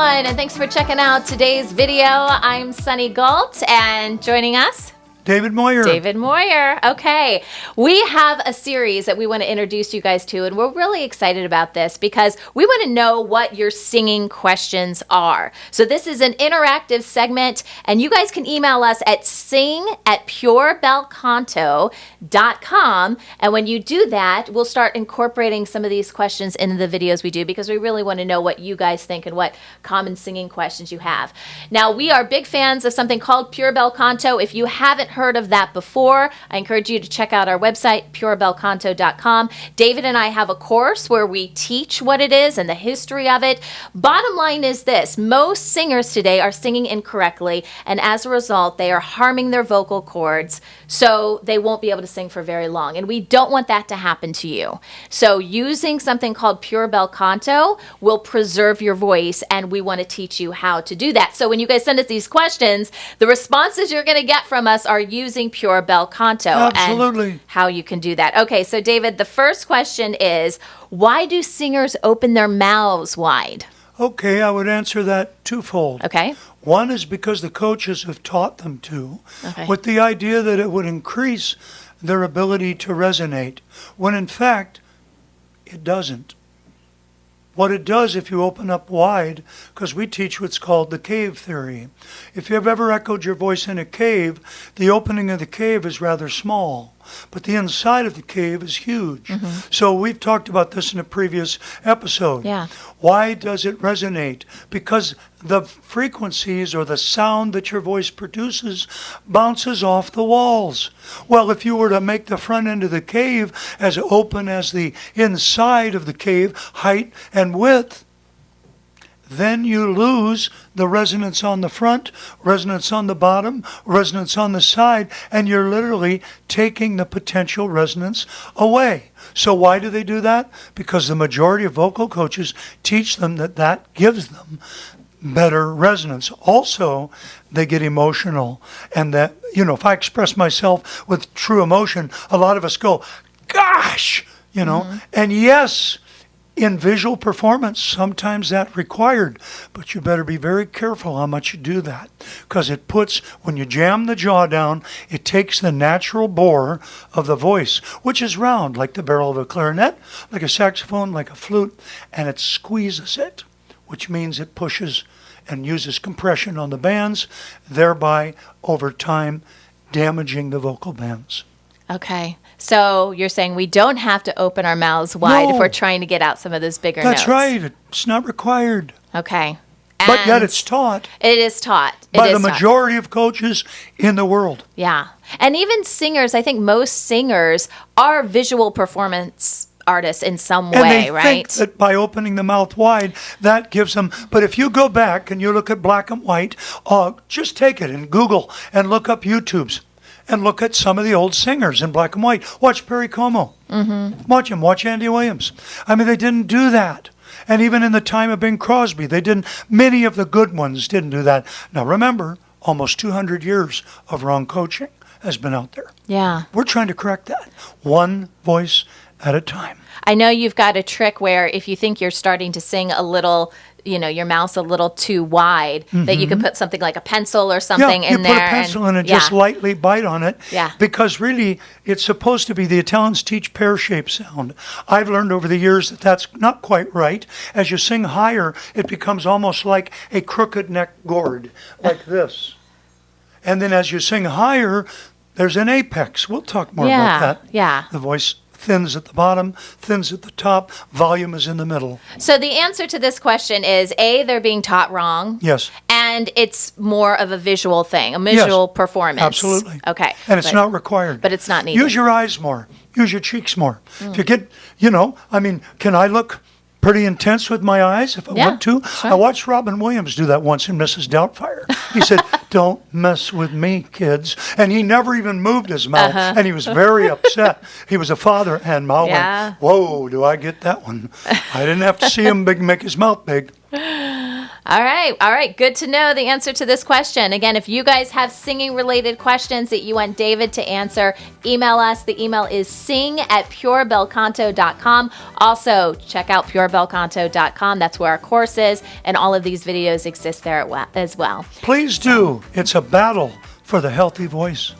everyone, and thanks for checking out today's video. I'm Sunny Galt, and joining us, David Moyer. David Moyer. Okay. We have a series that we want to introduce you guys to, and we're really excited about this because we want to know what your singing questions are. So this is an interactive segment, and you guys can email us at sing@purebelcanto.com. And when you do that, we'll start incorporating some of these questions into the videos we do because we really want to know what you guys think and what common singing questions you have. Now, we are big fans of something called Pure Bel Canto. If you haven't heard of that before, I encourage you to check out our website, purebelcanto.com. David and I have a course where we teach what it is and the history of it. Bottom line is this: most singers today are singing incorrectly, and as a result, they are harming their vocal cords, so they won't be able to sing for very long. And we don't want that to happen to you. So using something called Pure Bel Canto will preserve your voice, and we want to teach you how to do that. So when you guys send us these questions, the responses you're going to get from us are using Pure Bel Canto. Absolutely. And how you can do that. Okay, so David, the first question is, why do singers open their mouths wide? Okay, I would answer that twofold. Okay. One is because the coaches have taught them to, with the idea that it would increase their ability to resonate, when in fact, it doesn't. What it does if you open up wide, because we teach what's called the cave theory. If you've ever echoed your voice in a cave, the opening of the cave is rather small, but the inside of the cave is huge. Mm-hmm. So we've talked about this in a previous episode. Yeah. Why does it resonate? Because the frequencies or the sound that your voice produces bounces off the walls. Well, if you were to make the front end of the cave as open as the inside of the cave, height and width, then you lose the resonance on the front, resonance on the bottom, resonance on the side, and you're literally taking the potential resonance away. So why do they do that? Because the majority of vocal coaches teach them that that gives them better resonance. Also, they get emotional, and that, if I express myself with true emotion, a lot of us go, gosh, and yes, in visual performance, sometimes that's required, but you better be very careful how much you do that, because it puts, when you jam the jaw down, it takes the natural bore of the voice, which is round, like the barrel of a clarinet, like a saxophone, like a flute, and it squeezes it, which means it pushes and uses compression on the bands, thereby, over time, damaging the vocal bands. Okay. So you're saying we don't have to open our mouths wide if we're trying to get out some of those bigger notes. That's right. It's not required. Okay. But yet it's taught. It is taught. By the majority of coaches in the world. Yeah. And even singers, I think most singers are visual performance artists in some way, right? Think that by opening the mouth wide, that gives them. But if you go back and you look at black and white, just take it and Google and look up YouTubes. And look at some of the old singers in black and white. Watch Perry Como. Mm-hmm. Watch him. Watch Andy Williams. I mean, they didn't do that. And even in the time of Bing Crosby, they didn't. Many of the good ones didn't do that. Now, remember, almost 200 years of wrong coaching has been out there. Yeah. We're trying to correct that. One voice at a time. I know you've got a trick where if you think you're starting to sing a little, your mouth's a little too wide, that you can put something like a pencil or something in there. Yeah, you put a pencil in and just lightly bite on it. Yeah. Because really, it's supposed to be, the Italians teach pear-shaped sound. I've learned over the years that that's not quite right. As you sing higher, it becomes almost like a crooked neck gourd, like this. And then as you sing higher, there's an apex. We'll talk more about that. Yeah. The voice thins at the bottom, thins at the top, volume is in the middle. So the answer to this question is, A, they're being taught wrong. Yes. And it's more of a visual thing, a visual performance. Absolutely. Okay. And it's not required. But it's not needed. Use your eyes more. Use your cheeks more. If you get, can I look pretty intense with my eyes if I want to? Sure. I watched Robin Williams do that once in Mrs. Doubtfire. He said, "Don't mess with me, kids." And he never even moved his mouth. And he was very upset. He was a father, and Ma went, "Whoa, do I get that one?" I didn't have to see him make his mouth big. All right. Good to know the answer to this question. Again, if you guys have singing related questions that you want David to answer, email us. The email is sing@purebelcanto.com. Also, check out purebelcanto.com. That's where our course is, and all of these videos exist there as well. Please do. It's a battle for the healthy voice.